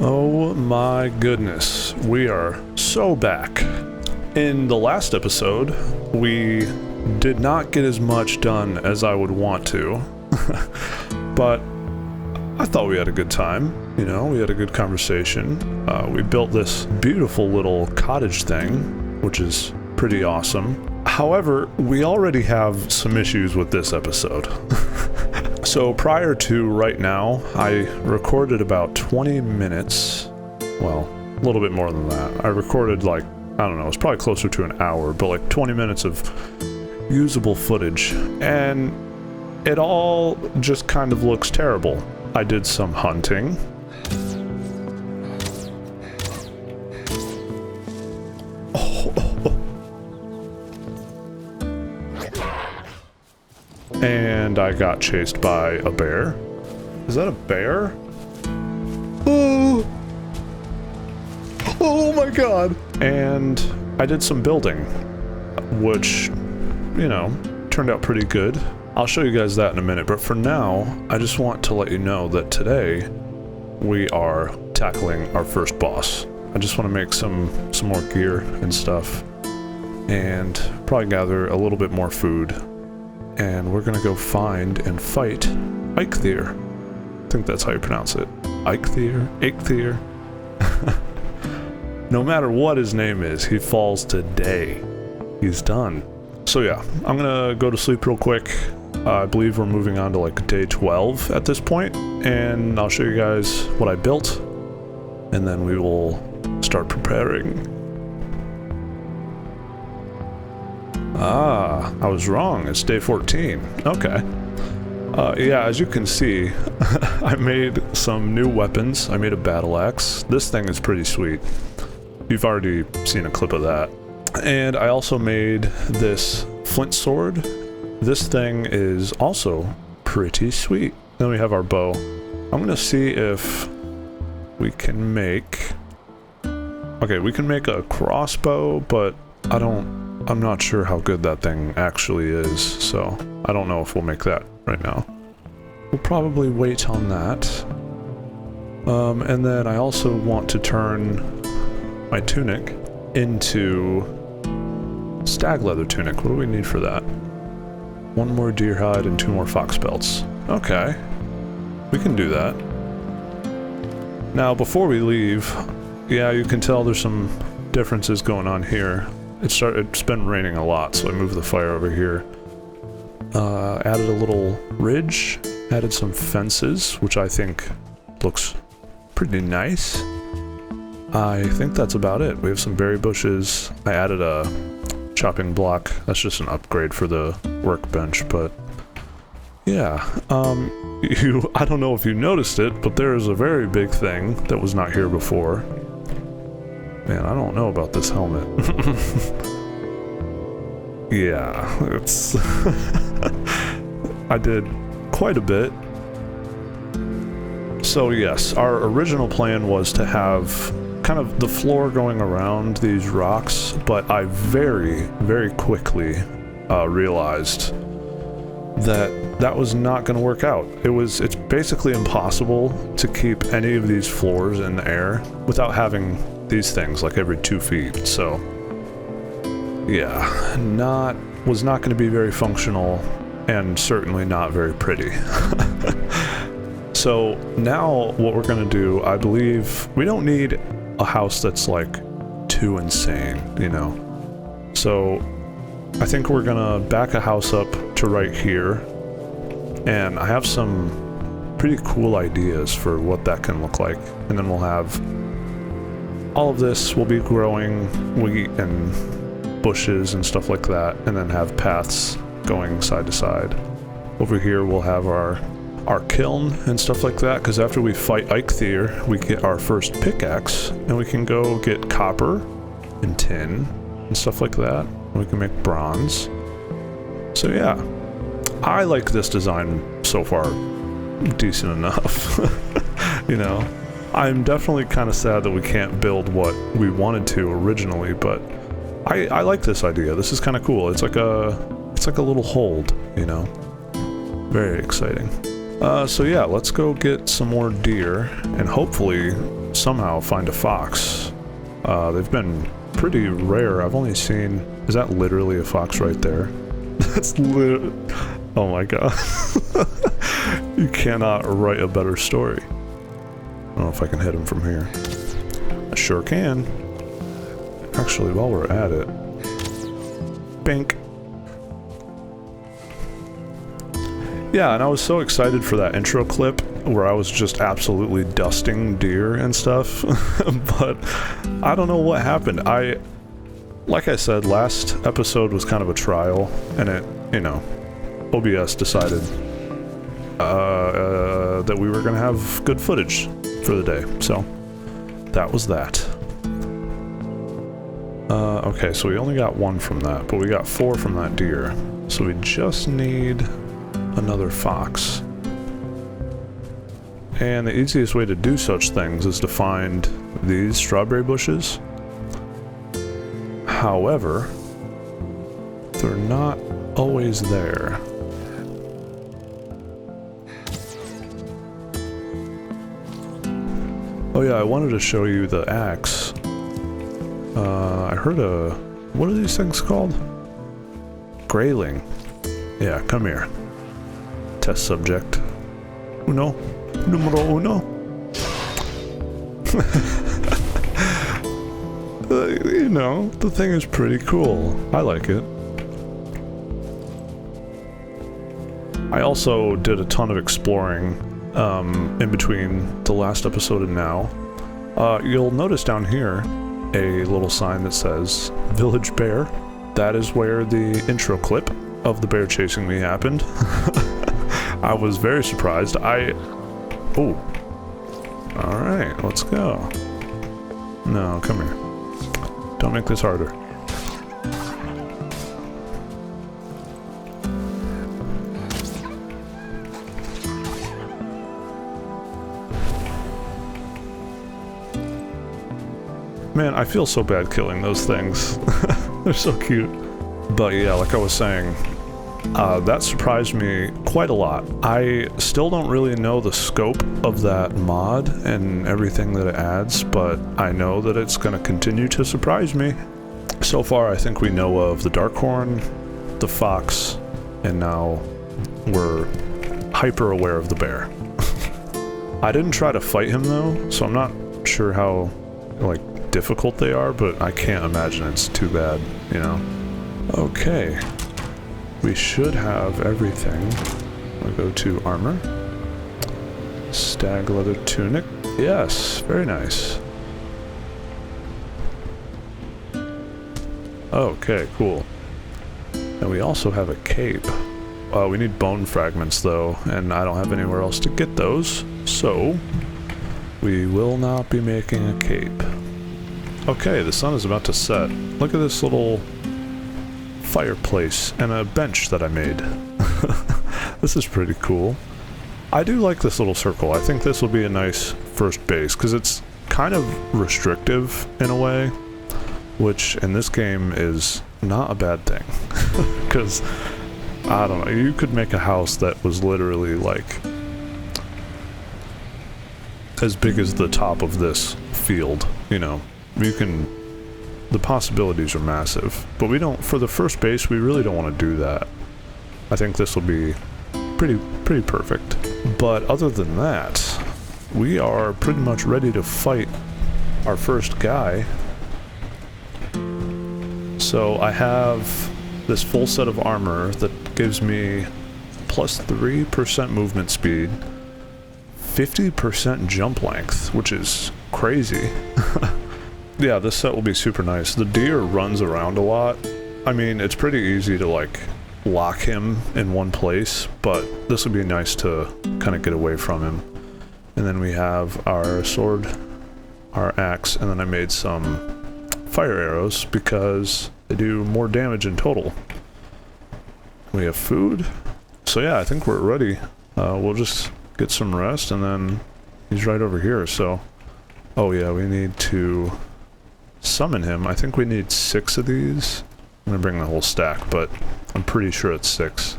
Oh my goodness, we are so back. In the last episode, we did not get as much done as I would want to, but I thought we had a good time. You know, we had a good conversation. We built this beautiful little cottage thing, which is pretty awesome. However, we already have some issues with this episode. So prior to right now, I recorded about 20 minutes. Well, a little bit more than that. I recorded like, I don't know, it's probably closer to an hour, but like 20 minutes of usable footage. And it all just kind of looks terrible. I did some hunting. And I got chased by a bear. Is that a bear? Oh my god. And I did some building, which, you know, turned out pretty good. I'll show you guys that in a minute, but for now, I just want to let you know that today we are tackling our first boss. I just want to make some more gear and stuff, and probably gather a little bit more food. And we're gonna go find and fight Eikthyr. I think that's how you pronounce it. Eikthyr. No matter what his name is, he falls today. He's done. So yeah, I'm gonna go to sleep real quick. I believe we're moving on to like day 12 at this point, and I'll show you guys what I built, and then we will start preparing. Ah, I was wrong. It's day 14. Okay. Yeah, as you can see, I made some new weapons. I made a battle axe. This thing is pretty sweet. You've already seen a clip of that. And I also made this flint sword. This thing is also pretty sweet. Then we have our bow. I'm gonna see if we can make... Okay, we can make a crossbow, but I'm not sure how good that thing actually is, so I don't know if we'll make that right now. We'll probably wait on that. And then I also want to turn my tunic into stag leather tunic. What do we need for that? 1 more deer hide and 2 more fox pelts. Okay, we can do that. Now, before we leave, yeah, you can tell there's some differences going on here. It's been raining a lot, so I moved the fire over here. Added a little ridge, added some fences, which I think looks pretty nice. I think that's about it. We have some berry bushes. I added a chopping block. That's just an upgrade for the workbench, but yeah. I don't know if you noticed it, but there is a very big thing that was not here before. Man, I don't know about this helmet. Yeah, it's... I did quite a bit. So yes, our original plan was to have kind of the floor going around these rocks, but I very, very quickly realized that was not going to work out. It's basically impossible to keep any of these floors in the air without having these things like every 2 feet, so yeah, was not going to be very functional, and certainly not very pretty. So now what we're going to do, I believe, we don't need a house that's like too insane, you know, so I think we're gonna back a house up to right here, and I have some pretty cool ideas for what that can look like, and then we'll have all of this will be growing wheat and bushes and stuff like that, and then have paths going side to side. Over here we'll have our kiln and stuff like that, because after we fight Eikthyr, we get our first pickaxe, and we can go get copper and tin and stuff like that. We can make bronze. So yeah, I like this design so far. Decent enough. You know, I'm definitely kind of sad that we can't build what we wanted to originally, but I like this idea. This is kind of cool. It's like a little hold, you know. Very exciting. So yeah, let's go get some more deer and hopefully somehow find a fox. They've been pretty rare. I've only seen... Is that literally a fox right there? That's literally... Oh my god. You cannot write a better story. I don't know if I can hit him from here. I sure can. Actually, while we're at it... Bink. Yeah, and I was so excited for that intro clip where I was just absolutely dusting deer and stuff, but I don't know what happened. Like I said, last episode was kind of a trial, and it, you know, OBS decided that we were going to have good footage for the day, so that was that. Okay, so we only got 1 from that, but we got 4 from that deer, so we just need another fox. And the easiest way to do such things is to find these strawberry bushes. However, they're not always there. Oh yeah, I wanted to show you the axe. I heard a... What are these things called? Grayling. Yeah, come here. Test subject. Uno. Numero uno. You know, the thing is pretty cool. I like it. I also did a ton of exploring in between the last episode and now. You'll notice down here a little sign that says Village Bear. That is where the intro clip of the bear chasing me happened. I was very surprised. Oh. Alright, let's go. No, come here. Don't make this harder. Man, I feel so bad killing those things. They're so cute. But yeah, like I was saying, that surprised me quite a lot. I still don't really know the scope of that mod and everything that it adds, but I know that it's going to continue to surprise me. So far, I think we know of the Darkhorn, the fox, and now we're hyper aware of the bear. I didn't try to fight him though, so I'm not sure how, like, difficult they are, but I can't imagine it's too bad, you know? Okay. We should have everything. We'll go to armor. Stag leather tunic. Yes, very nice. Okay, cool. And we also have a cape. We need bone fragments though, and I don't have anywhere else to get those, so we will not be making a cape. Okay, the sun is about to set. Look at this little fireplace and a bench that I made. This is pretty cool. I do like this little circle. I think this will be a nice first base because it's kind of restrictive in a way, which in this game is not a bad thing. Because, I don't know, you could make a house that was literally like as big as the top of this field, you know. You can, the possibilities are massive, but we don't, for the first base, we really don't want to do that. I think this will be pretty perfect. But other than that, we are pretty much ready to fight our first guy. So I have this full set of armor that gives me plus 3% movement speed, 50% jump length, which is crazy. Yeah, this set will be super nice. The deer runs around a lot. I mean, it's pretty easy to, like, lock him in one place, but this would be nice to kind of get away from him. And then we have our sword, our axe, and then I made some fire arrows because they do more damage in total. We have food. So yeah, I think we're ready. We'll just get some rest, and then he's right over here, so... Oh yeah, we need to summon him. I think we need 6 of these. I'm gonna bring the whole stack, but I'm pretty sure it's 6.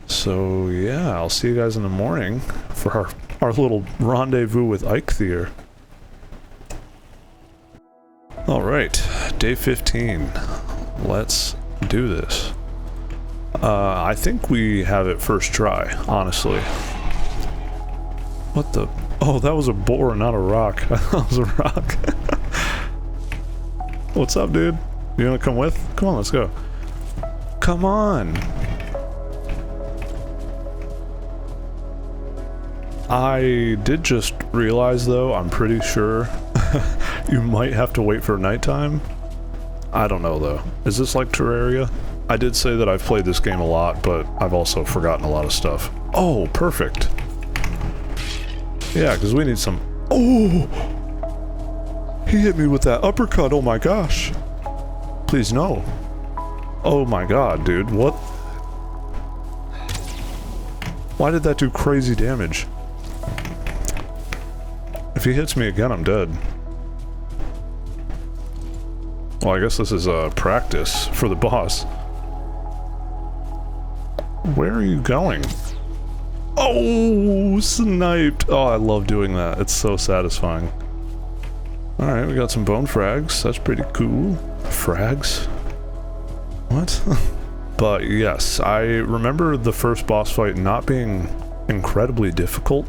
So So yeah, I'll see you guys in the morning for our little rendezvous with Eikthyr. Alright, day 15. Let's do this. I think we have it first try, honestly. What the? Oh, that was a boar, not a rock. I thought it was a rock. What's up, dude? You wanna come with? Come on, let's go. Come on! I did just realize, though, I'm pretty sure you might have to wait for nighttime. I don't know, though. Is this like Terraria? I did say that I've played this game a lot, but I've also forgotten a lot of stuff. Oh, perfect. Yeah, because we need some... Oh! He hit me with that uppercut, oh my gosh. Please, no. Oh my god, dude, what? Why did that do crazy damage? If he hits me again, I'm dead. Well, I guess this is practice for the boss. Where are you going? Oh, sniped! Oh, I love doing that. It's so satisfying. Alright, we got some bone frags. That's pretty cool. Frags? What? But yes, I remember the first boss fight not being incredibly difficult.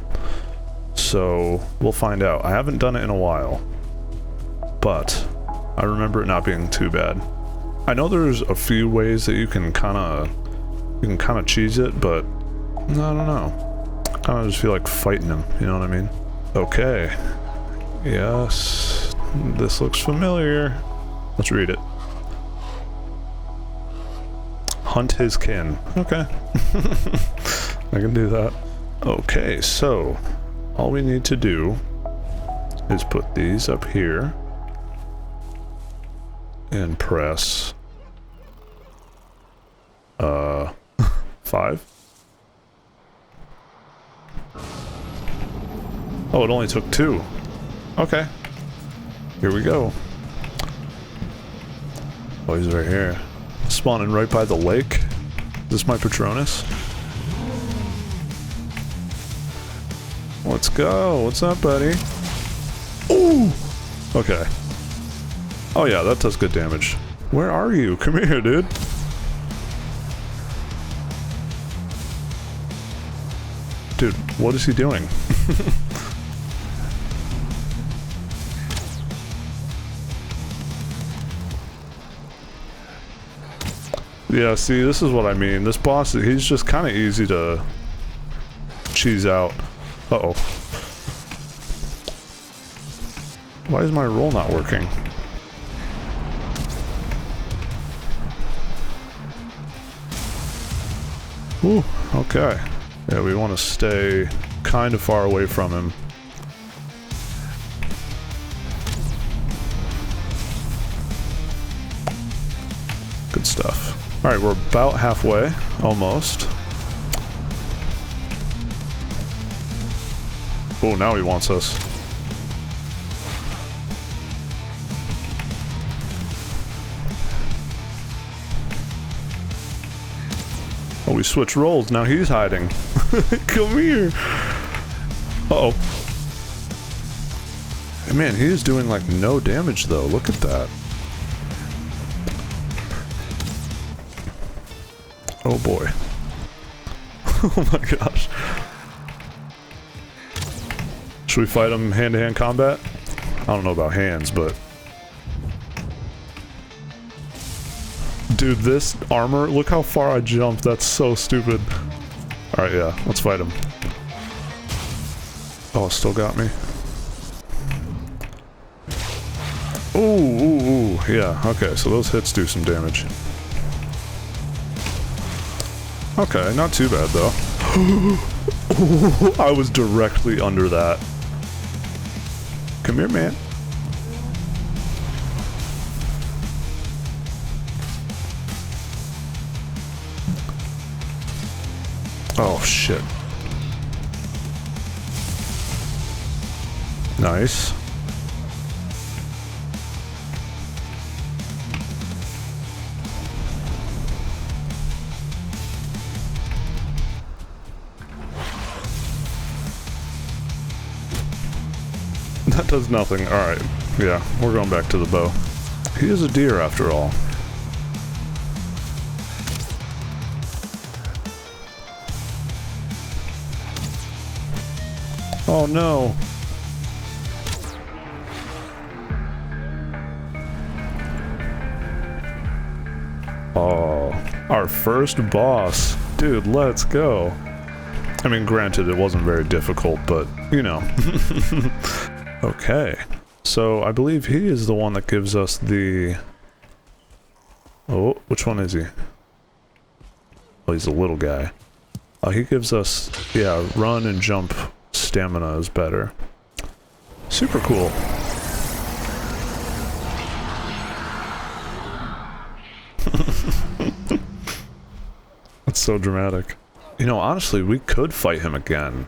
So, we'll find out. I haven't done it in a while. But I remember it not being too bad. I know there's a few ways that you can kinda cheese it, but I don't know. I kinda just feel like fighting him, you know what I mean? Okay. Yes. This looks familiar. Let's read it. Hunt his kin. Okay. I can do that. Okay, so all we need to do is put these up here and press 5. Oh, it only took 2. Okay. Here we go. Oh, he's right here. Spawning right by the lake. Is this my Patronus? Let's go. What's up, buddy? Ooh! Okay. Oh yeah, that does good damage. Where are you? Come here, dude. Dude, what is he doing? Yeah, see, this is what I mean. This boss, he's just kind of easy to cheese out. Uh-oh. Why is my roll not working? Ooh, okay. Yeah, we want to stay kind of far away from him. Good stuff. Alright, we're about halfway. Almost. Oh, now he wants us. Oh, we switched roles. Now he's hiding. Come here. Uh-oh. Man, he is doing like no damage though. Look at that. Oh boy. Oh my gosh. Should we fight him hand-to-hand combat? I don't know about hands, but... Dude, this armor, look how far I jumped. That's so stupid. Alright, yeah, let's fight him. Oh, still got me. Ooh, ooh, ooh. Yeah, okay, so those hits do some damage. Okay, not too bad, though. I was directly under that. Come here, man. Oh, shit. Nice. That does nothing. Alright. Yeah, we're going back to the bow. He is a deer after all. Oh no! Oh, our first boss. Dude, let's go. I mean, granted, it wasn't very difficult, but, you know. Okay. So, I believe he is the one that gives us the... Oh, which one is he? Oh, he's a little guy. He gives us, yeah, run and jump stamina is better. Super cool. That's so dramatic. You know, honestly, we could fight him again.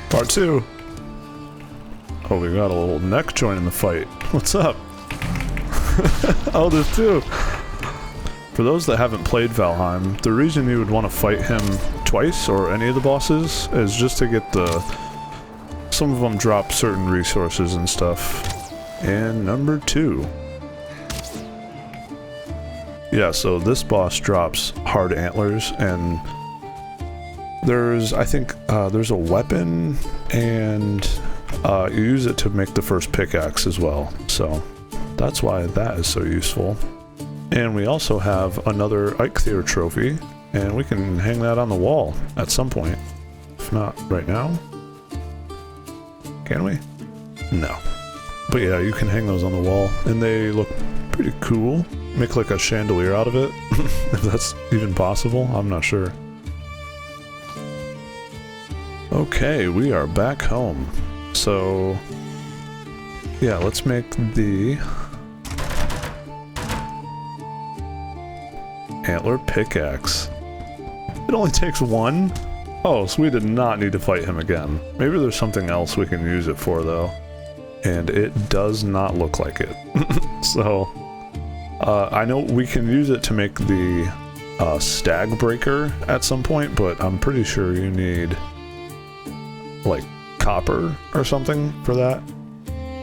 Part 2. Oh, we got a little neck joint in the fight. What's up? Oh, there's 2. For those that haven't played Valheim, the reason you would want to fight him twice, or any of the bosses, is just to get the... Some of them drop certain resources and stuff. And number 2. Yeah, so this boss drops hard antlers, and there's, I think, there's a weapon, and you use it to make the first pickaxe as well. So that's why that is so useful. And we also have another Eikthyr trophy, and we can hang that on the wall at some point. If not right now. Can we? No. But yeah, you can hang those on the wall, and they look pretty cool. Make like a chandelier out of it, if that's even possible, I'm not sure. Okay, we are back home. So, yeah, let's make the antler pickaxe. It only takes 1? Oh, so we did not need to fight him again. Maybe there's something else we can use it for, though. And it does not look like it. So, I know we can use it to make the stag breaker at some point, but I'm pretty sure you need, like, copper or something for that.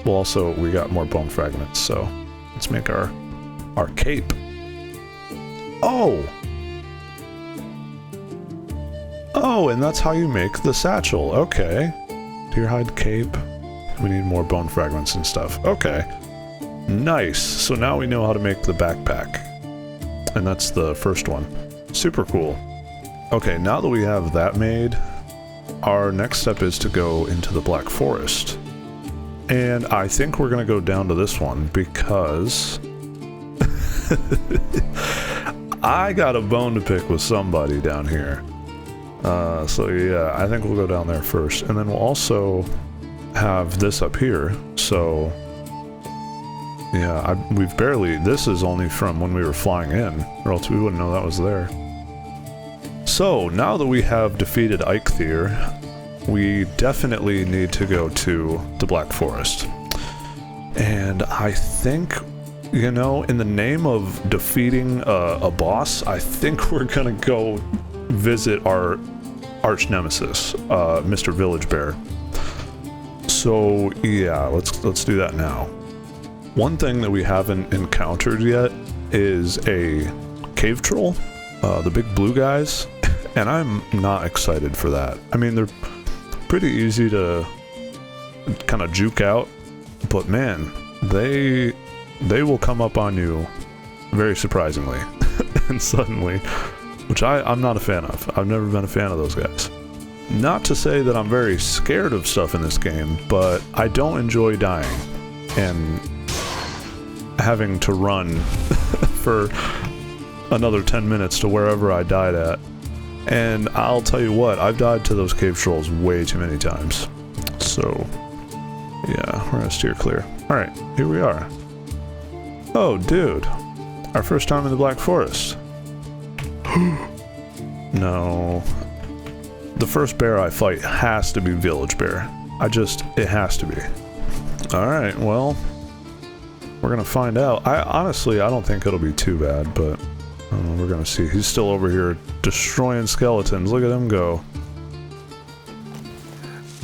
Well, also, we got more bone fragments, so let's make our cape. Oh! Oh, and that's how you make the satchel. Okay. Deer hide cape. We need more bone fragments and stuff. Okay. Nice. So now we know how to make the backpack. And that's the first one. Super cool. Okay, now that we have that made, our next step is to go into the Black Forest. And I think we're going to go down to this one because... I got a bone to pick with somebody down here. So yeah, I think we'll go down there first. And then we'll also have this up here, so... Yeah, we've barely... This is only from when we were flying in, or else we wouldn't know that was there. So, now that we have defeated Eikthyr, we definitely need to go to the Black Forest. And I think, you know, in the name of defeating a boss, I think we're gonna go visit our arch nemesis, Mr. Village Bear. So, yeah, let's do that now. One thing that we haven't encountered yet is a cave troll, the big blue guys, and I'm not excited for that. I mean, they're pretty easy to kind of juke out, but man, they will come up on you very surprisingly and suddenly, which I'm not a fan of. I've never been a fan of those guys. Not to say that I'm very scared of stuff in this game, but I don't enjoy dying and having to run for another 10 minutes to wherever I died at. And I'll tell you what, I've died to those cave trolls way too many times. So, yeah, we're gonna steer clear. Alright, here we are. Oh, dude. Our first time in the Black Forest. No. The first bear I fight has to be Village Bear. It has to be. Alright, well, we're gonna find out. Honestly, I don't think it'll be too bad, but Oh, we're gonna see. He's still over here destroying skeletons. Look at him go.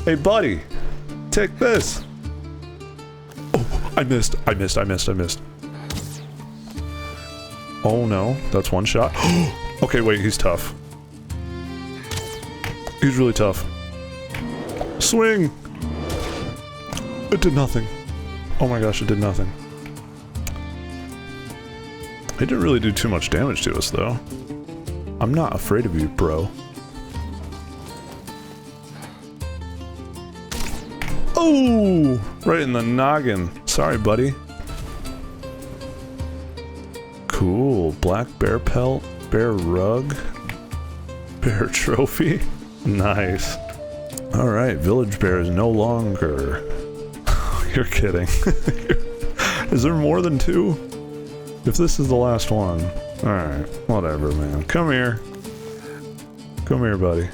Hey, buddy! Take this! Oh, I missed. Oh no, that's one shot. Okay, wait, he's tough. He's really tough. Swing! It did nothing. Oh my gosh, it did nothing. It didn't really do too much damage to us, though. I'm not afraid of you, bro. Oh! Right in the noggin. Sorry, buddy. Cool. Black bear pelt, bear rug, bear trophy. Nice. Alright, village bear is no longer... You're kidding. Is there more than 2? If this is the last one... Alright, whatever, man. Come here. Come here, buddy.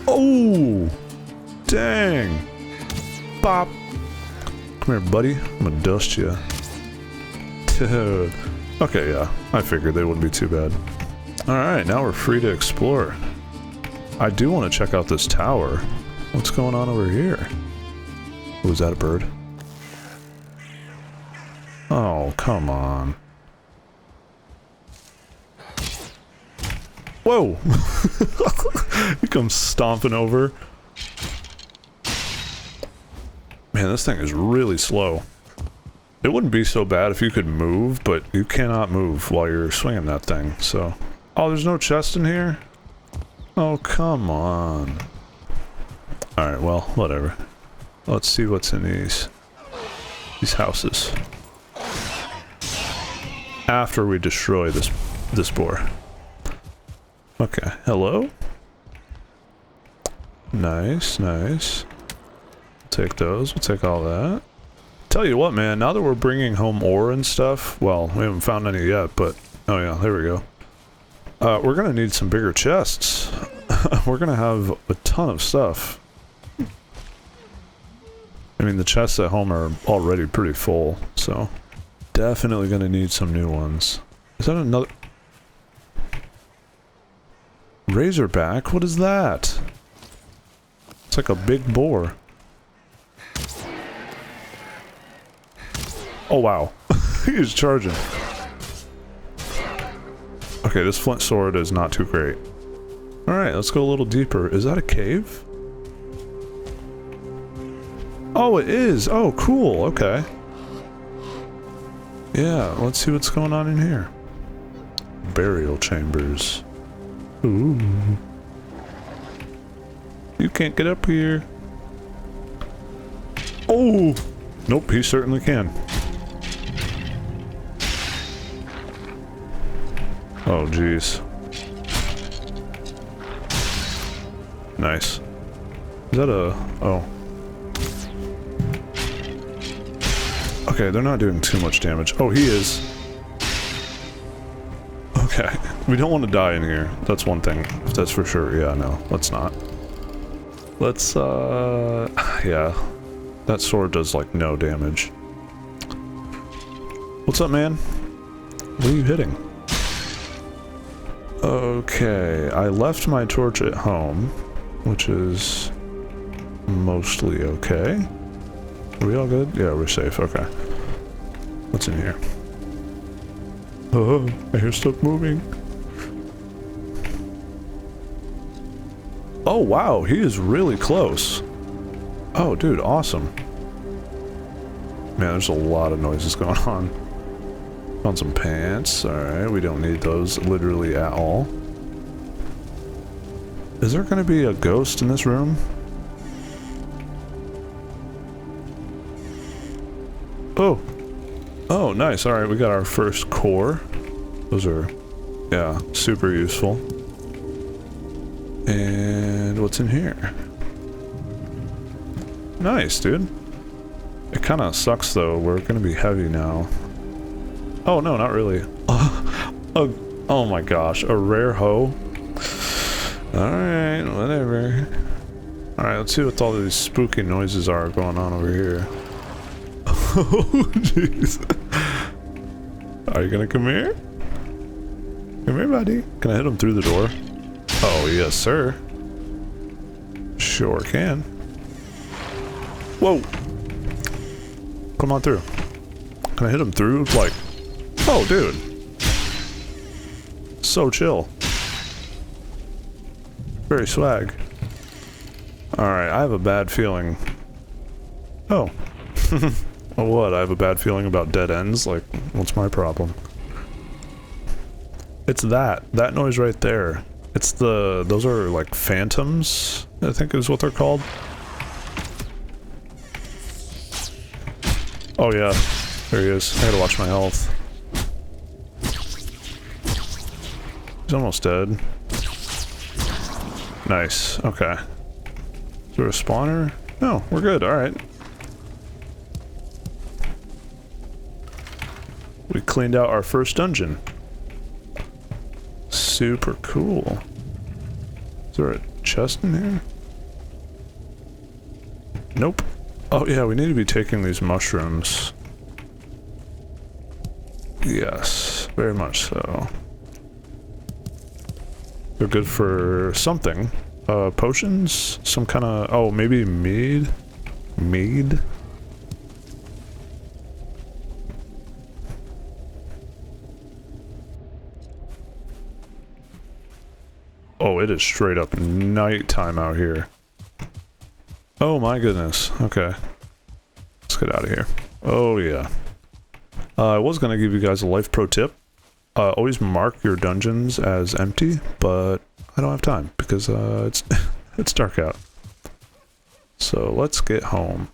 Oh! Dang! Bop! Come here, buddy. I'm gonna dust you. Dude. Okay, yeah. I figured they wouldn't be too bad. Alright, now we're free to explore. I do want to check out this tower. What's going on over here? Oh, is that a bird? Oh, come on. Whoa! He comes stomping over. Man, this thing is really slow. It wouldn't be so bad if you could move, but you cannot move while you're swinging that thing, so... Oh, there's no chest in here? Oh, come on. Alright, well, whatever. Let's see what's in these houses. After we destroy this boar. Okay, hello? Nice, nice. Take those, we'll take all that. Tell you what, man, now that we're bringing home ore and stuff, well, we haven't found any yet, but... Oh yeah, there we go. We're gonna need some bigger chests. We're gonna have a ton of stuff. I mean, the chests at home are already pretty full, so... Definitely gonna need some new ones. Is that another... Razorback? What is that? It's like a big boar. Oh wow. He's charging. Okay, this flint sword is not too great. Alright, let's go a little deeper. Is that a cave? Oh, it is! Oh, cool, okay. Yeah, let's see what's going on in here. Burial chambers. Ooh. You can't get up here. Oh! Nope, he certainly can. Oh, jeez. Nice. Is that a... Oh. Okay, they're not doing too much damage. Oh, he is. Okay. We don't want to die in here. That's one thing. That's for sure. Yeah, no. Let's not. Let's, yeah. That sword does, like, no damage. What's up, man? What are you hitting? Okay, I left my torch at home, which is mostly okay. Are we all good? Yeah, we're safe. Okay. What's in here? Oh, I hear stuff moving. Oh, wow, he is really close. Oh, dude, awesome. Man, there's a lot of noises going on. Found some pants. Alright, we don't need those literally at all. Is there gonna be a ghost in this room? Oh! Oh, nice. Alright, we got our first core. Those are, yeah, super useful. And what's in here? Nice, dude. It kinda sucks though, we're gonna be heavy now. Oh no, not really. Oh my gosh, a rare hoe? Alright, whatever. Alright, let's see what all these spooky noises are going on over here. Oh jeez. Are you gonna come here? Come here, buddy. Can I hit him through the door? Oh, yes, sir. Sure can. Whoa! Come on through. Can I hit him through? Like, oh, dude. So chill. Very swag. Alright, I have a bad feeling. Oh. Oh, what? I have a bad feeling about dead ends? Like, what's my problem? It's that noise right there. It's those are like phantoms, I think is what they're called. Oh yeah, there he is. I gotta watch my health. He's almost dead. Nice, okay. Is there a spawner? No, we're good, alright. We cleaned out our first dungeon. Super cool. Is there a chest in here? Nope. Oh yeah, we need to be taking these mushrooms. Yes, very much so. They're good for something. Potions? Some kind of... oh, maybe mead? Mead? Oh, it is straight up nighttime out here. Oh my goodness. Okay. Let's get out of here. Oh yeah. I was gonna give you guys a life pro tip. Always mark your dungeons as empty, but I don't have time because it's it's dark out. So let's get home.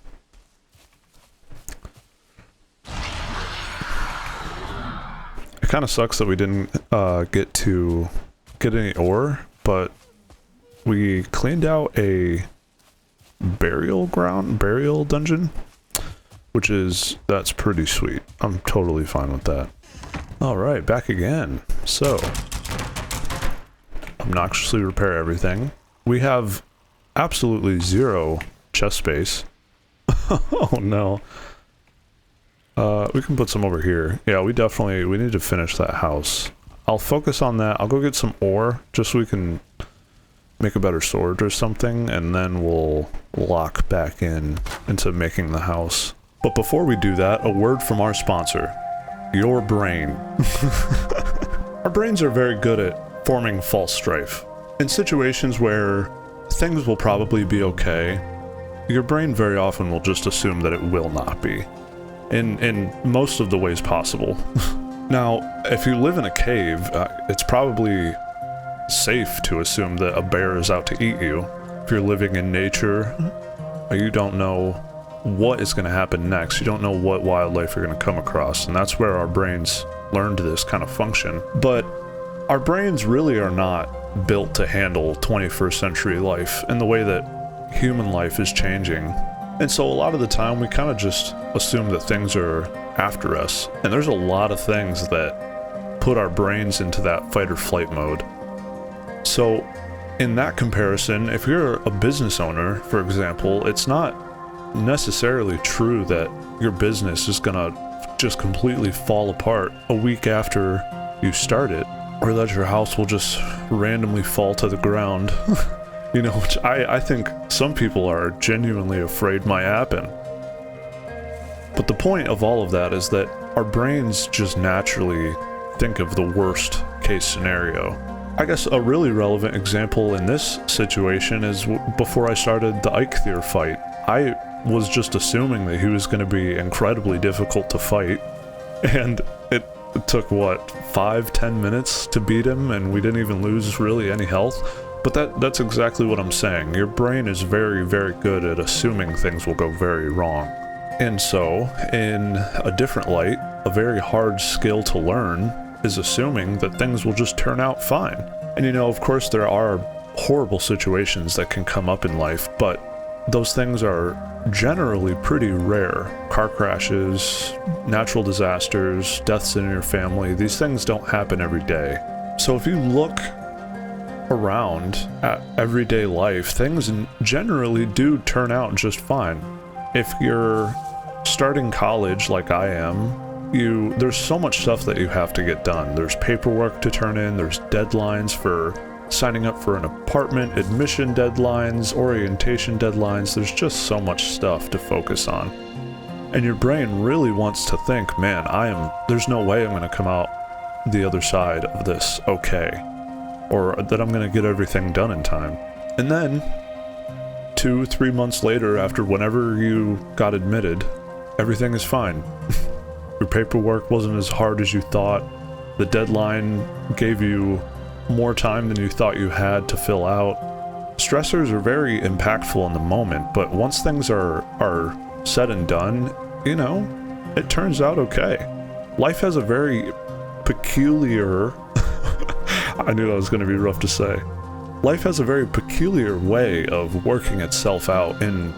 It kind of sucks that we didn't get to get any ore, but we cleaned out a burial dungeon, which is, that's pretty sweet. I'm totally fine with that. Alright, back again. So, obnoxiously repair everything. We have absolutely zero chest space. Oh no. We can put some over here. Yeah, we need to finish that house. I'll focus on that. I'll go get some ore, just so we can make a better sword or something, and then we'll lock back into making the house. But before we do that, a word from our sponsor, your brain. Our brains are very good at forming false strife. In situations where things will probably be okay, your brain very often will just assume that it will not be. In most of the ways possible. Now, if you live in a cave, it's probably safe to assume that a bear is out to eat you. If you're living in nature, you don't know what is going to happen next. You don't know what wildlife you're going to come across, and that's where our brains learned this kind of function. But our brains really are not built to handle 21st century life in the way that human life is changing. And so a lot of the time we kind of just assume that things are after us. And there's a lot of things that put our brains into that fight or flight mode. So in that comparison, if you're a business owner, for example, it's not necessarily true that your business is gonna just completely fall apart a week after you start it, or that your house will just randomly fall to the ground. You know, which I think some people are genuinely afraid might happen. But the point of all of that is that our brains just naturally think of the worst case scenario. I guess a really relevant example in this situation is before I started the Eikthyr fight. I was just assuming that he was going to be incredibly difficult to fight, and it took, what, 5-10 minutes to beat him, and we didn't even lose really any health. But that's exactly what I'm saying. Your brain is very, very good at assuming things will go very wrong. And so, in a different light, a very hard skill to learn is assuming that things will just turn out fine. And you know, of course, there are horrible situations that can come up in life, but those things are generally pretty rare. Car crashes, natural disasters, deaths in your family, these things don't happen every day. So if you look around at everyday life, things generally do turn out just fine. If you're starting college like I am, there's so much stuff that you have to get done. There's paperwork to turn in, there's deadlines for signing up for an apartment, admission deadlines, orientation deadlines. There's just so much stuff to focus on. And your brain really wants to think, man, there's no way I'm going to come out the other side of this okay, or that I'm going to get everything done in time. And then 2-3 months later, after whenever you got admitted, everything is fine. Your paperwork wasn't as hard as you thought. The deadline gave you more time than you thought you had to fill out. Stressors are very impactful in the moment, but once things are said and done, you know, it turns out okay. Life has a very peculiar I knew that was going to be rough to say. Life has a very peculiar way of working itself out in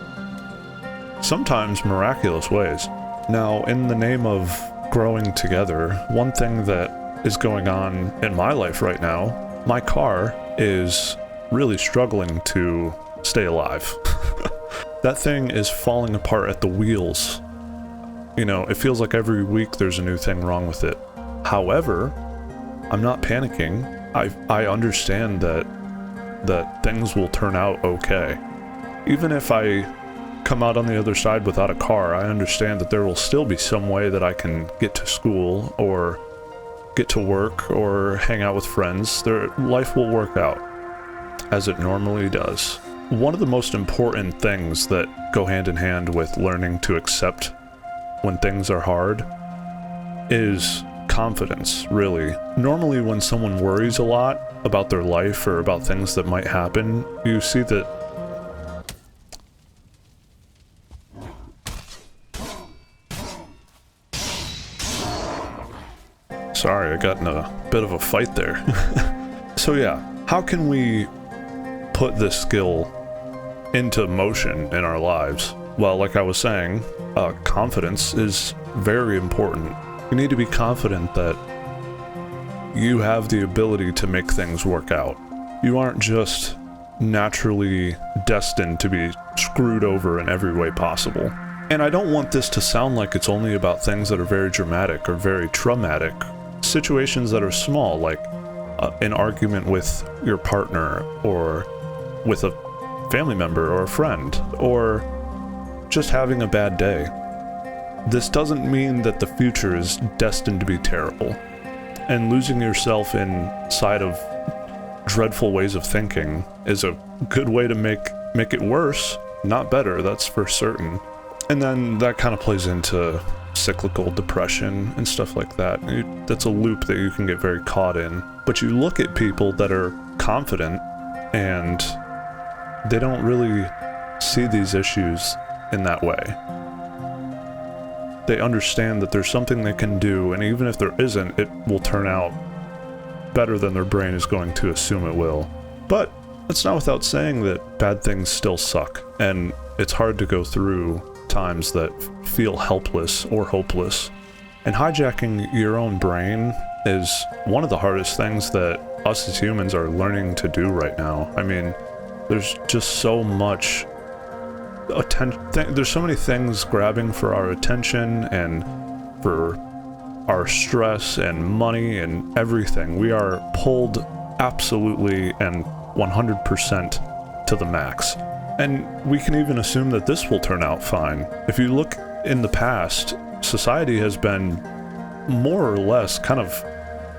sometimes miraculous ways. Now, in the name of growing together, one thing that is going on in my life right now, my car is really struggling to stay alive. That thing is falling apart at the wheels. You know, it feels like every week there's a new thing wrong with it. However, I'm not panicking. I understand that things will turn out okay. Even if I come out on the other side without a car, I understand that there will still be some way that I can get to school or get to work or hang out with friends. Life will work out as it normally does. One of the most important things that go hand in hand with learning to accept when things are hard is confidence, really. Normally when someone worries a lot about their life or about things that might happen, you see that sorry, I got in a bit of a fight there. So yeah, how can we put this skill into motion in our lives? Well, like I was saying, confidence is very important. You need to be confident that you have the ability to make things work out. You aren't just naturally destined to be screwed over in every way possible. And I don't want this to sound like it's only about things that are very dramatic or very traumatic. Situations that are small, like an argument with your partner or with a family member or a friend, or just having a bad day. This doesn't mean that the future is destined to be terrible. And losing yourself inside of dreadful ways of thinking is a good way to make it worse, not better, that's for certain. And then that kind of plays into cyclical depression and stuff like that. That's a loop that you can get very caught in. But you look at people that are confident and they don't really see these issues in that way. They understand that there's something they can do, and even if there isn't, it will turn out better than their brain is going to assume it will. But it's not without saying that bad things still suck, and it's hard to go through times that feel helpless or hopeless. And hijacking your own brain is one of the hardest things that us as humans are learning to do right now. I mean, there's just so much there's so many things grabbing for our attention and for our stress and money and everything. We are pulled absolutely and 100% to the max. And we can even assume that this will turn out fine. If you look in the past, society has been more or less kind of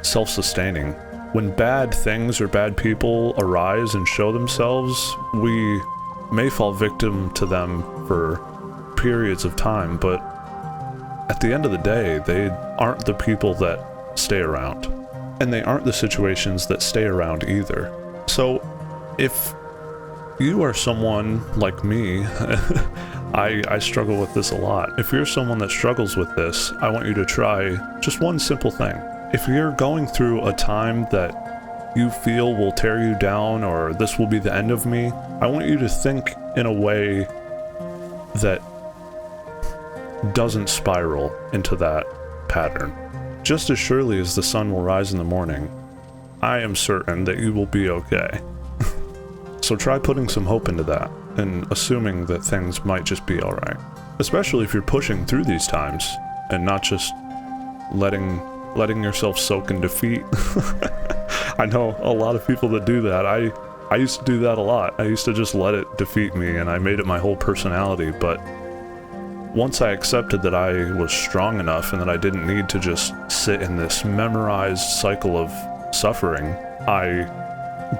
self-sustaining. When bad things or bad people arise and show themselves, we may fall victim to them for periods of time, but at the end of the day, they aren't the people that stay around. And they aren't the situations that stay around either. So if you are someone like me, I struggle with this a lot. If you're someone that struggles with this, I want you to try just one simple thing. If you're going through a time that you feel will tear you down or this will be the end of me, I want you to think in a way that doesn't spiral into that pattern. Just as surely as the sun will rise in the morning, I am certain that you will be okay. So try putting some hope into that and assuming that things might just be alright. Especially if you're pushing through these times and not just letting yourself soak in defeat. I know a lot of people that do that. I used to do that a lot. I used to just let it defeat me, and I made it my whole personality, but once I accepted that I was strong enough and that I didn't need to just sit in this memorized cycle of suffering, I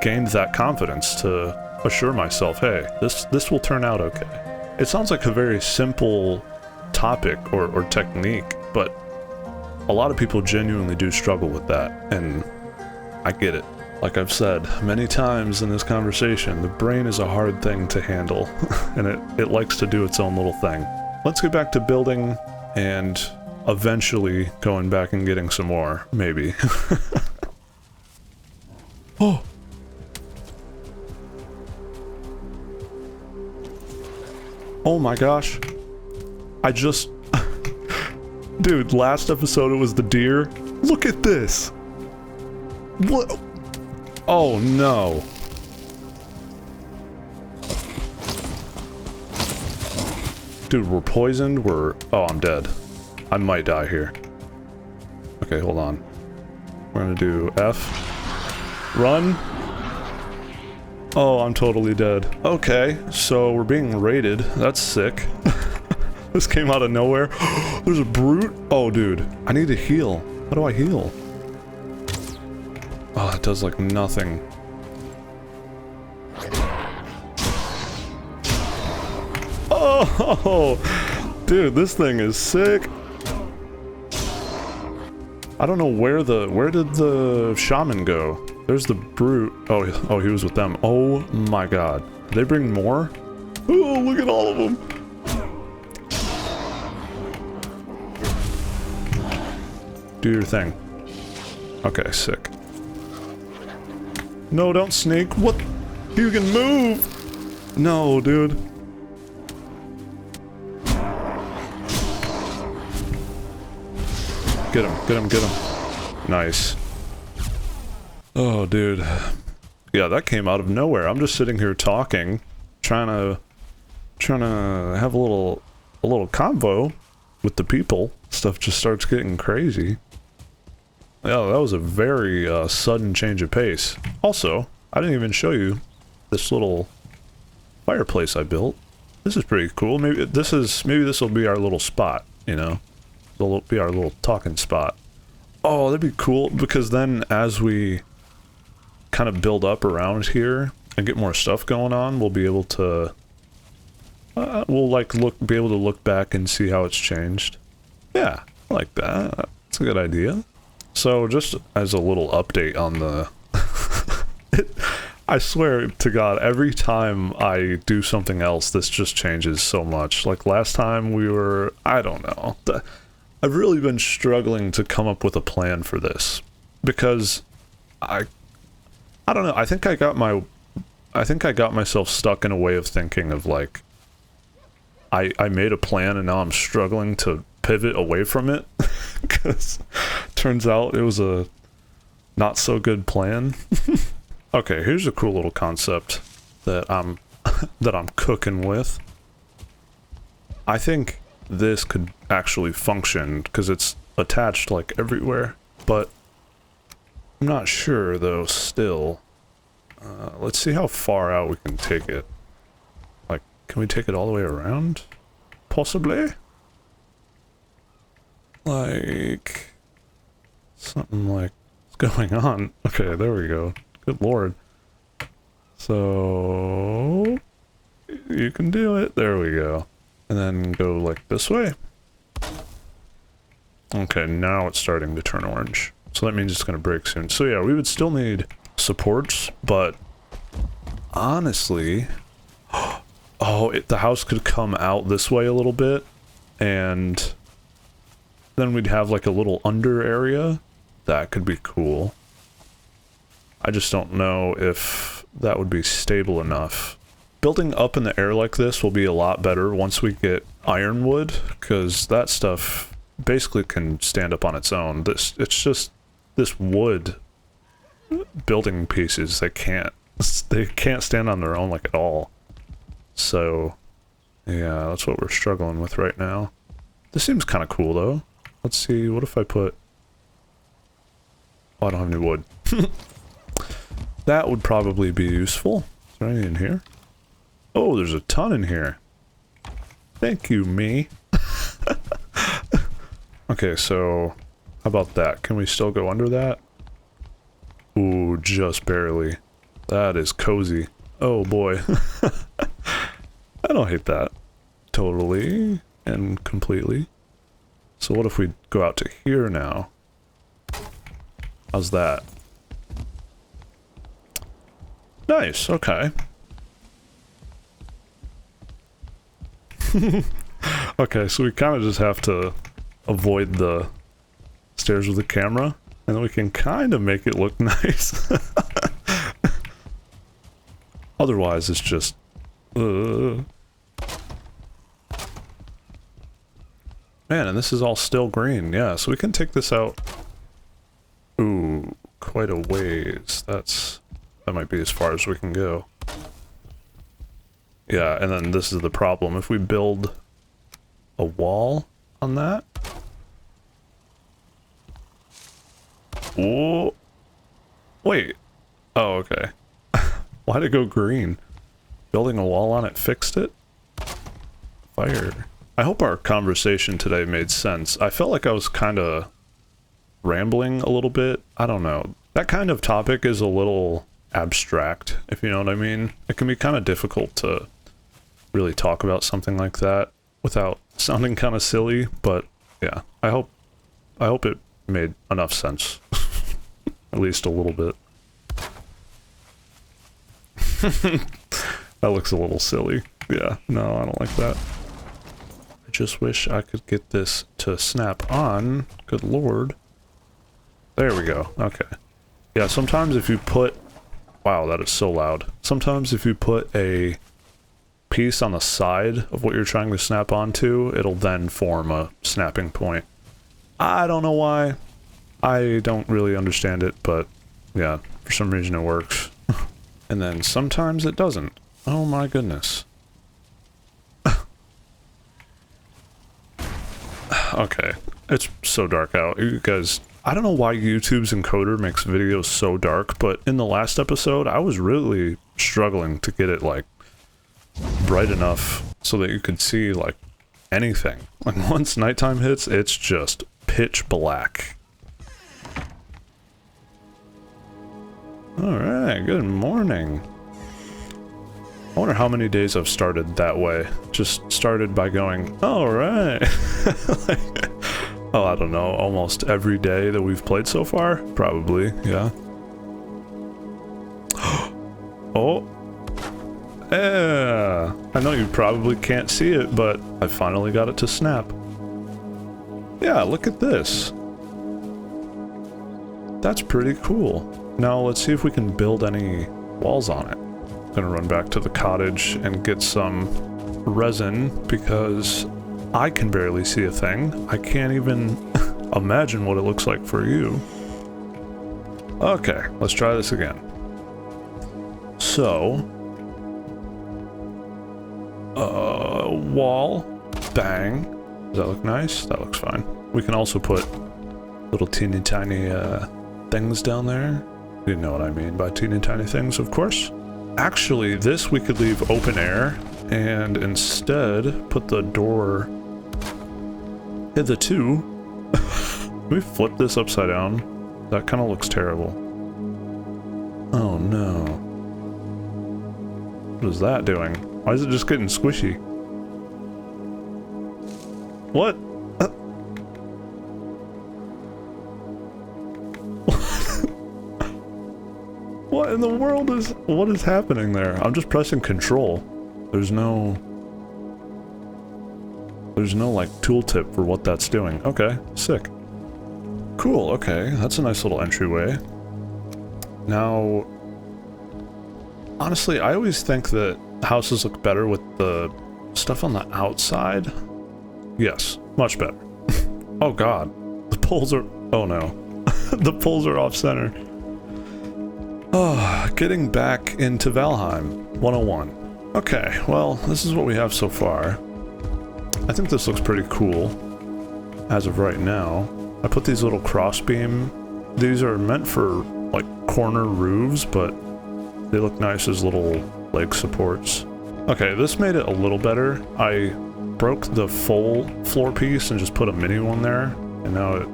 gained that confidence to assure myself, hey, this will turn out okay. It sounds like a very simple topic or technique, but a lot of people genuinely do struggle with that, and I get it. Like I've said many times in this conversation, the brain is a hard thing to handle, and it likes to do its own little thing. Let's get back to building and eventually going back and getting some more, maybe. Oh! Oh my gosh. I just... Dude, last episode it was the deer. Look at this! What? Oh no. Dude, we're poisoned, oh, I'm dead. I might die here. Okay, hold on. We're gonna do F. Run! Oh, I'm totally dead. Okay, so we're being raided. That's sick. This came out of nowhere. There's a brute? Oh, dude. I need to heal. How do I heal? Oh, it does like nothing. Oh, dude, this thing is sick. I don't know where did the shaman go? There's the brute. Oh, he was with them. Oh my god. Did they bring more? Oh, look at all of them. Do your thing. Okay, sick. No, don't sneak. What? You can move. No, dude. Get him, get him, get him. Nice. Oh, dude. Yeah, that came out of nowhere. I'm just sitting here talking, trying to have a little convo with the people. Stuff just starts getting crazy. Yeah, that was a very sudden change of pace. Also, I didn't even show you this little fireplace I built. This is pretty cool. Maybe this will be our little spot, you know? It'll be our little talking spot. Oh, that'd be cool, because then as we kind of build up around here and get more stuff going on, we'll be able to be able to look back and see how it's changed. Yeah, I like that. That's a good idea. So just as a little update on the I swear to God, every time I do something else, this just changes so much. Like last time I don't know. I've really been struggling to come up with a plan for this, because I don't know. I think I got myself stuck in a way of thinking of like, I made a plan and now I'm struggling to pivot away from it, because turns out it was a not so good plan. Okay, here's a cool little concept that I'm cooking with. I think this could actually function because it's attached like everywhere, but I'm not sure though still. Let's see how far out we can take it. Like, can we take it all the way around? Possibly? Like, something like, what's going on? Okay, there we go. Good lord. So, you can do it. There we go. And then go like this way. Okay, now it's starting to turn orange. So that means it's going to break soon. So yeah, we would still need supports, but honestly, the house could come out this way a little bit, and then we'd have like a little under area. That could be cool. I just don't know if that would be stable enough. Building up in the air like this will be a lot better once we get ironwood, because that stuff basically can stand up on its own. It's just this wood building pieces, they can't stand on their own like at all. So yeah, that's what we're struggling with right now. This seems kind of cool though. Let's see, what if I put Oh, I don't have any wood. That would probably be useful. Is there any in here? Oh, there's a ton in here. Thank you, me. Okay, so how about that? Can we still go under that? Ooh, just barely. That is cozy. Oh boy. I don't hate that. Totally and completely. So what if we go out to here now? How's that? Nice, okay. Okay, so we kind of just have to avoid the stairs with the camera, and then we can kind of make it look nice. Otherwise, it's just... Man, and this is all still green. Yeah, so we can take this out. Ooh, quite a ways. That might be as far as we can go. Yeah, and then this is the problem. If we build a wall on that... Oh, wait. Oh, okay. Why'd it go green? Building a wall on it fixed it? Fire. I hope our conversation today made sense. I felt like I was kind of rambling a little bit. I don't know. That kind of topic is a little abstract, if you know what I mean. It can be kind of difficult to really talk about something like that without sounding kind of silly, but yeah, I hope it made enough sense. At least a little bit. That looks a little silly. Yeah, no, I don't like that. I just wish I could get this to snap on. Good lord. There we go. Okay. Yeah, sometimes if you put... Wow, that is so loud. Sometimes if you put a piece on the side of what you're trying to snap onto, it'll then form a snapping point. I don't know why. I don't really understand it, but yeah, for some reason it works. And then sometimes it doesn't. Oh my goodness. Okay, it's so dark out. You guys, I don't know why YouTube's encoder makes videos so dark, but in the last episode, I was really struggling to get it, like, bright enough so that you could see, like, anything. Like, once nighttime hits, it's just pitch black. Alright, good morning. I wonder how many days I've started that way. Just started by going, alright. Like, oh, I don't know, almost every day that we've played so far? Probably, yeah. Oh. Yeah. I know you probably can't see it, but I finally got it to snap. Yeah, look at this. That's pretty cool. Now let's see if we can build any walls on it. I'm gonna run back to the cottage and get some resin because I can barely see a thing. I can't even imagine what it looks like for you. Okay, let's try this again. So, wall, bang. Does that look nice? That looks fine. We can also put little teeny tiny things down there. You know what I mean by teeny tiny things, of course. Actually, this we could leave open air and instead put the door hitherto. Can we flip this upside down? That kind of looks terrible. Oh no. What is that doing? Why is it just getting squishy? What? What in the world is... What is happening there? I'm just pressing control. There's no, like, tooltip for what that's doing. Okay, sick. Cool, okay. That's a nice little entryway. Now... Honestly, I always think that houses look better with the stuff on the outside. Yes, much better. Oh god. The poles are... Oh no. The poles are off center. Oh, getting back into Valheim 101. Okay, well, this is what we have so far. I think this looks pretty cool as of right now. I put these little crossbeam these are meant for like corner roofs, but they look nice as little leg supports. Okay, this made it a little better. I broke the full floor piece and just put a mini one there, and now it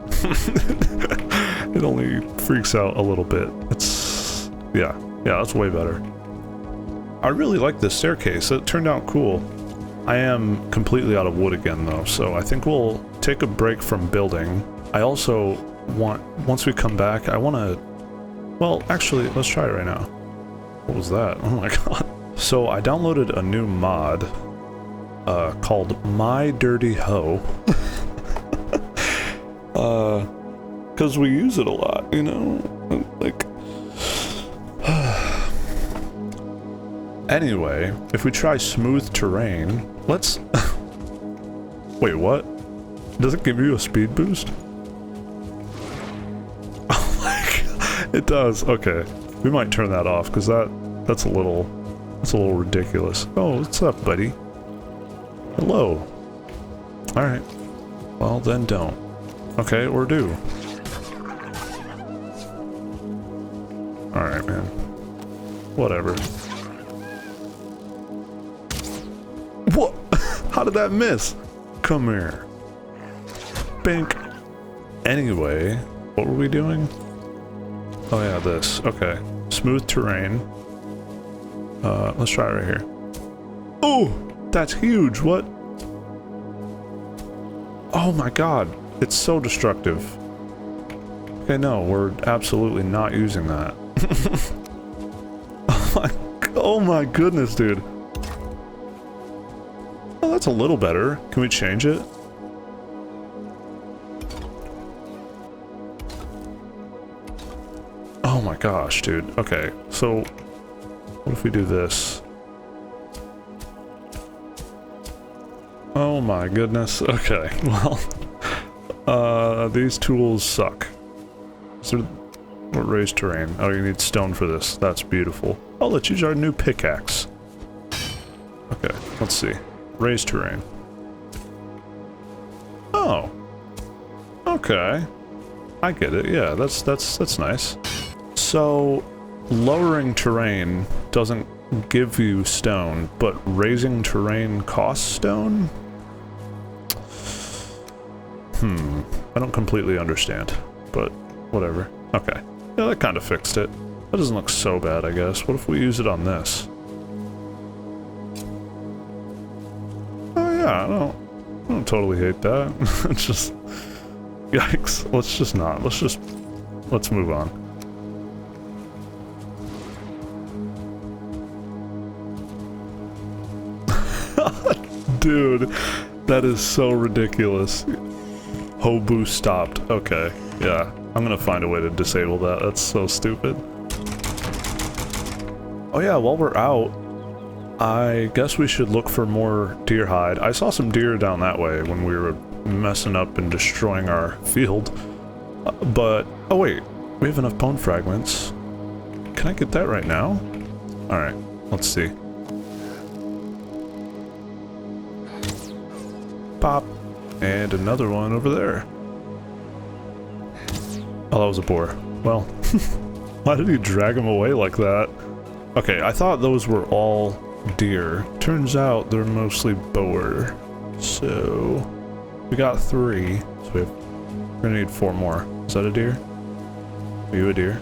it only freaks out a little bit. It's yeah, that's way better. I really like this staircase. It turned out cool. I am completely out of wood again though, so I think we'll take a break from building. I also want, once we come back, I want to, well, actually, let's try it right now. What was that? Oh my god. So I downloaded a new mod called My Dirty Hoe. Because we use it a lot, you know? Like... Anyway, if we try smooth terrain, let's... Wait, what? Does it give you a speed boost? Oh my god, it does. Okay, we might turn that off because that's a little ridiculous. Oh, what's up, buddy? Hello. All right. Well, then don't. Okay, or do. All right, man. Whatever. What? How did that miss? Come here. Bink. Anyway, what were we doing? Oh yeah, this. Okay. Smooth terrain. Let's try it right here. Oh, that's huge. What? Oh my god. It's so destructive. Okay, no, we're absolutely not using that. Oh my goodness, dude. Oh, that's a little better. Can we change it? Oh my gosh, dude. Okay, so what if we do this? Oh my goodness. Okay, well, these tools suck. So, what raised terrain? Oh, you need stone for this. That's beautiful. Oh, let's use our new pickaxe. Okay, let's see. Raised terrain. Oh. Okay. I get it. Yeah, that's nice. So, lowering terrain doesn't give you stone, but raising terrain costs stone? I don't completely understand, but whatever. Okay. Yeah, that kind of fixed it. That doesn't look so bad, I guess. What if we use it on this? Oh yeah, I don't totally hate that. It's just... Yikes. Let's move on. Dude, that is so ridiculous. Hoe boost stopped. Okay, yeah. I'm gonna find a way to disable that. That's so stupid. Oh yeah, while we're out, I guess we should look for more deer hide. I saw some deer down that way when we were messing up and destroying our field. But, oh wait, we have enough bone fragments. Can I get that right now? Alright, let's see. Pop. And another one over there. Oh, that was a boar. Well, why did he drag him away like that? Okay, I thought those were all deer. Turns out they're mostly boar. So, we got 3. So we're gonna need 4 more. Is that a deer? Are you a deer?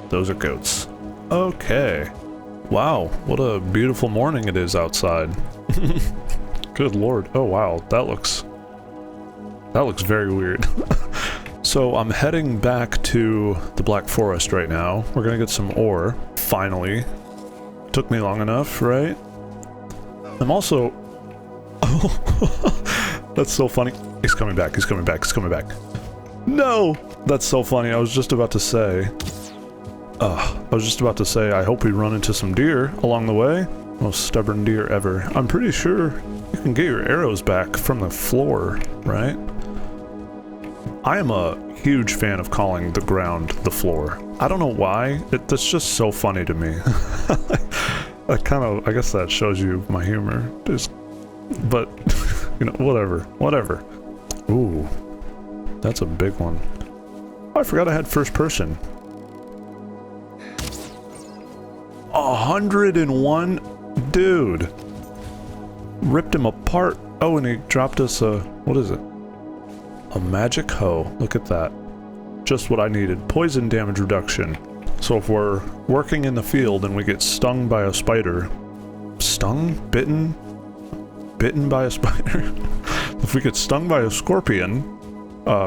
Those are goats. Okay. Wow, what a beautiful morning it is outside. Good lord. Oh wow, that looks very weird. So I'm heading back to the Black Forest right now. We're gonna get some ore, finally. Took me long enough, right? I'm also... Oh, that's so funny. He's coming back, he's coming back, he's coming back. No! That's so funny, I was just about to say... I hope we run into some deer along the way. Most stubborn deer ever. I'm pretty sure you can get your arrows back from the floor, right? I am a huge fan of calling the ground the floor. I don't know why, that's just so funny to me. I guess that shows you my humor. But, you know, whatever. Ooh, that's a big one. I forgot I had first person. 101? Dude. Ripped him apart. Oh, and he dropped us a... what is it? A magic hoe. Look at that. Just what I needed. Poison damage reduction. So if we're working in the field and we get stung by a spider... Stung? Bitten? Bitten by a spider? If we get stung by a scorpion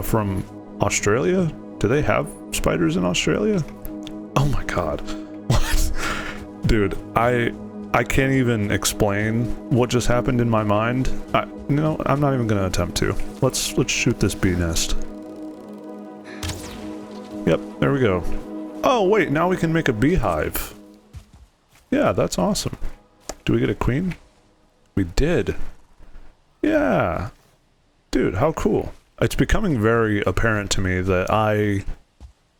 from Australia? Do they have spiders in Australia? Oh my god. What? Dude, I can't even explain what just happened in my mind. No, I'm not even gonna attempt to. Let's shoot this bee nest. Yep, there we go. Oh wait, now we can make a beehive. Yeah, that's awesome. Do we get a queen? We did. Yeah. Dude, how cool. It's becoming very apparent to me that I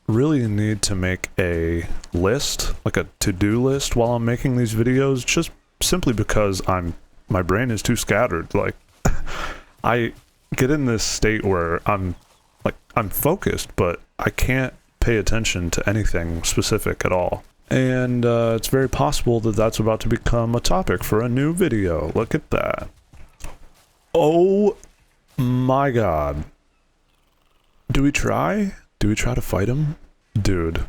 really need to make a list, like a to-do list while I'm making these videos, just simply because my brain is too scattered. Like, I get in this state where I'm focused, but I can't pay attention to anything specific at all. And it's very possible that that's about to become a topic for a new video. Look at that. Oh my god. Do we try? Do we try to fight him? Dude.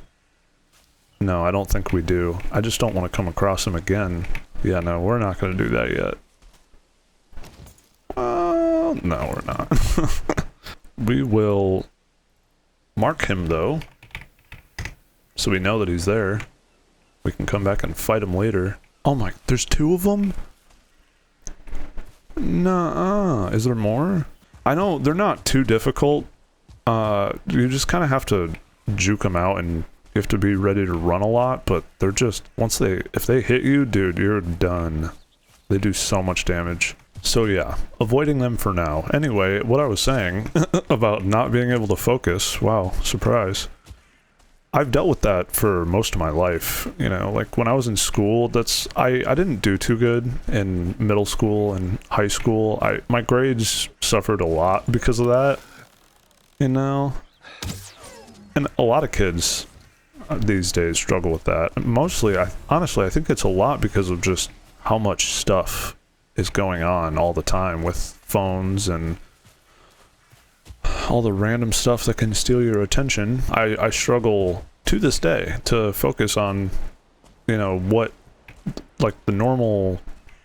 No, I don't think we do. I just don't want to come across him again. Yeah, no, we're not going to do that yet. Well, no, we're not. We will mark him, though, so we know that he's there. We can come back and fight him later. Oh my, there's 2 of them? Nuh-uh. Is there more? I know they're not too difficult. You just kind of have to juke them out and you have to be ready to run a lot, but they're just, if they hit you, dude, you're done. They do so much damage. So yeah, avoiding them for now. Anyway, what I was saying about not being able to focus, wow, surprise. I've dealt with that for most of my life, you know, like when I was in school, I didn't do too good in middle school and high school. My grades suffered a lot because of that, you know, and a lot of kids these days struggle with that. Mostly, honestly, I think it's a lot because of just how much stuff is going on all the time with phones and all the random stuff that can steal your attention. I struggle to this day to focus on, you know, what, like the normal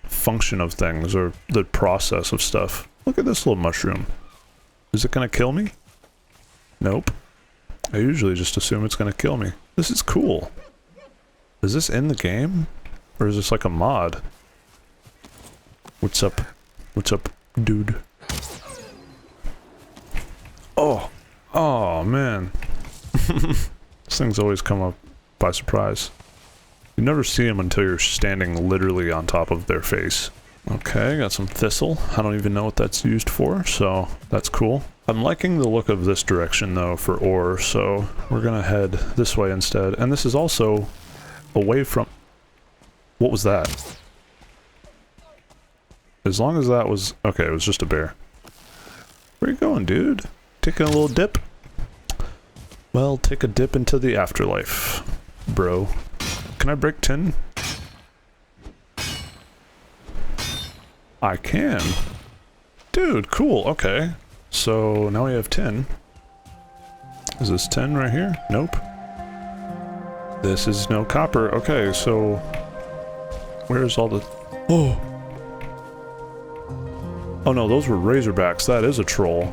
function of things or the process of stuff. Look at this little mushroom. Is it gonna kill me? Nope. I usually just assume it's gonna kill me. This is cool. Is this in the game? Or is this like a mod? What's up? What's up, dude? Oh! Oh, man. These things always come up by surprise. You never see them until you're standing literally on top of their face. Okay, got some thistle. I don't even know what that's used for, so that's cool. I'm liking the look of this direction, though, for ore, so we're gonna head this way instead. And this is also away from... What was that? As long as that was... Okay, it was just a bear. Where you going, dude? Taking a little dip? Well, take a dip into the afterlife, bro. Can I break tin? I can. Dude, cool, okay. So, now we have tin. Is this tin right here? Nope. This is no copper. Okay, so... Where's all the... Oh! Oh no, those were razorbacks. That is a troll.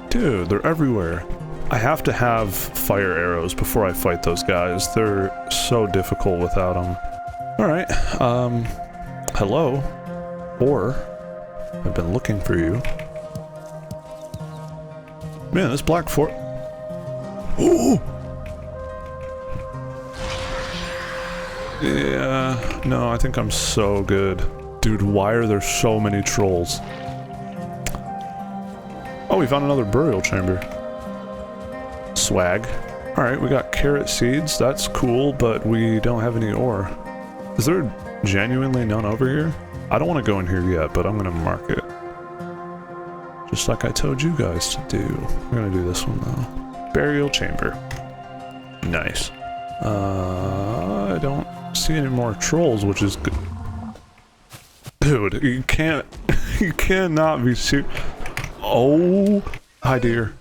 Dude, they're everywhere. I have to have fire arrows before I fight those guys. They're so difficult without them. Alright, hello. Or, I've been looking for you. Man, this black fort... Ooh! Yeah, no, I think I'm so good. Dude, why are there so many trolls? Oh, we found another burial chamber. Swag. Alright, we got carrot seeds. That's cool, but we don't have any ore. Is there genuinely none over here? I don't want to go in here yet, but I'm going to mark it. Just like I told you guys to do. We're going to do this one, though. Burial chamber. Nice. I don't see any more trolls, which is good. Dude, you can't... you cannot be Oh! Hi, dear.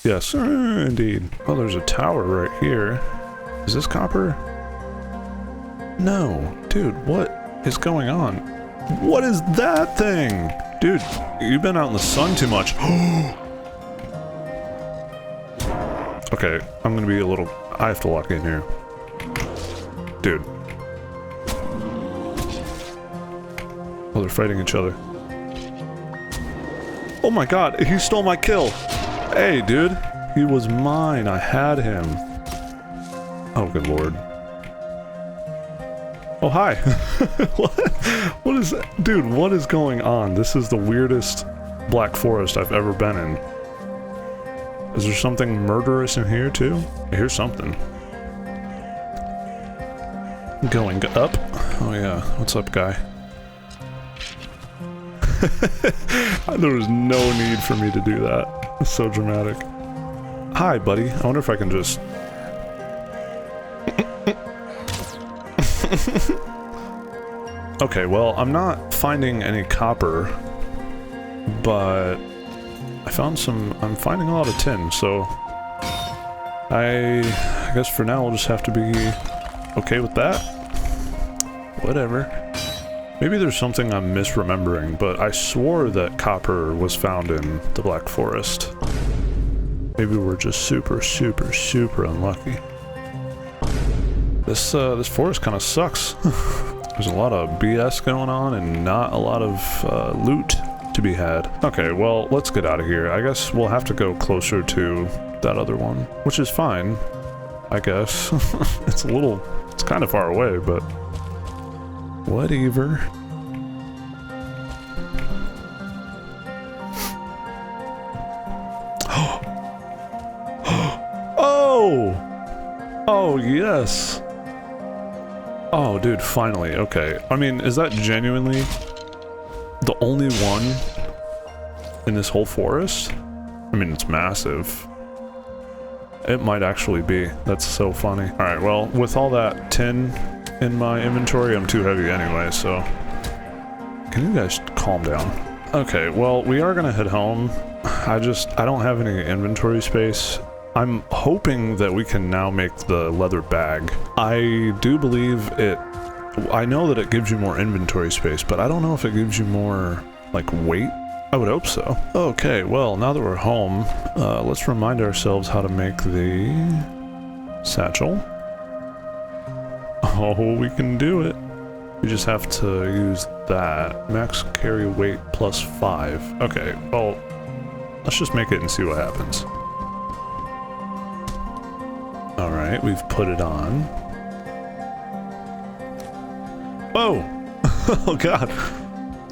Yes, indeed. Oh, there's a tower right here. Is this copper? No. Dude, what is going on? What is that thing? Dude, you've been out in the sun too much. Okay, I'm gonna be a little... I have to walk in here. Dude. Oh, they're fighting each other. Oh my god, he stole my kill! Hey, dude. He was mine. I had him. Oh, good lord. Oh, hi. What? What is that? Dude, what is going on? This is the weirdest Black Forest I've ever been in. Is there something murderous in here, too? I hear something. Going up? Oh, yeah. What's up, guy? There was no need for me to do that. It's so dramatic. Hi, buddy. I wonder if I can just... Okay, well, I'm not finding any copper, but I found some... I'm finding a lot of tin, so I guess for now we'll just have to be okay with that. Whatever. Maybe there's something I'm misremembering, but I swore that copper was found in the Black Forest. Maybe we're just super, super, super unlucky. This forest kind of sucks. There's a lot of BS going on and not a lot of loot to be had. Okay, well, let's get out of here. I guess we'll have to go closer to that other one, which is fine, I guess. It's kind of far away, but whatever. Oh! Oh, yes! Oh, dude, finally. Okay. I mean, is that genuinely the only one in this whole forest? I mean, it's massive. It might actually be. That's so funny. Alright, well, with all that tin in my inventory, I'm too heavy anyway, so... Can you guys calm down? Okay, well, we are gonna head home. I don't have any inventory space. I'm hoping that we can now make the leather bag. I do believe it... I know that it gives you more inventory space, but I don't know if it gives you more, like, weight. I would hope so. Okay, well, now that we're home, let's remind ourselves how to make the satchel. Oh, we can do it. We just have to use that. Max carry weight plus 5. Okay, well, let's just make it and see what happens. Alright, we've put it on. Whoa! Oh god!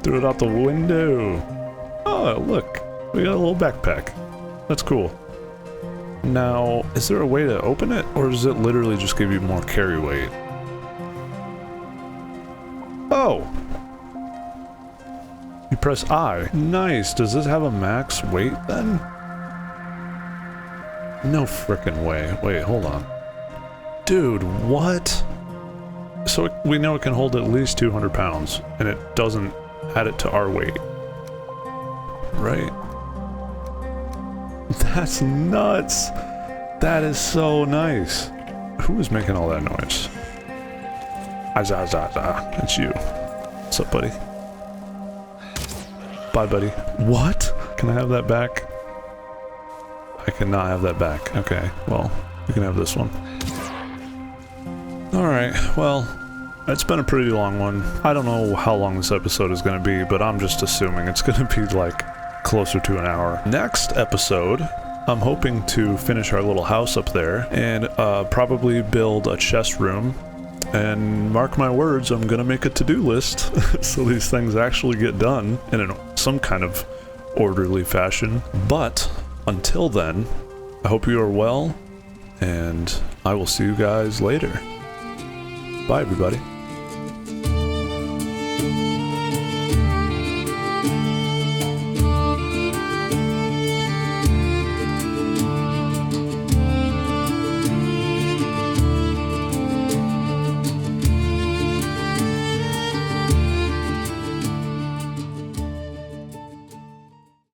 Threw it out the window! Oh, look! We got a little backpack. That's cool. Now, is there a way to open it? Or does it literally just give you more carry weight? Oh! You press I. Nice! Does this have a max weight then? No frickin' way. Wait, hold on. Dude, what? So we know it can hold at least 200 pounds, and it doesn't add it to our weight. Right? That's nuts! That is so nice. Who is making all that noise? It's you. What's up, buddy? Bye, buddy. What? Can I have that back? I cannot have that back. Okay, well, you can have this one. Alright, well, it's been a pretty long one. I don't know how long this episode is going to be, but I'm just assuming it's going to be, like, closer to an hour. Next episode, I'm hoping to finish our little house up there and probably build a chest room. And mark my words, I'm going to make a to-do list so these things actually get done in some kind of orderly fashion. But until then, I hope you are well, and I will see you guys later. Bye, everybody.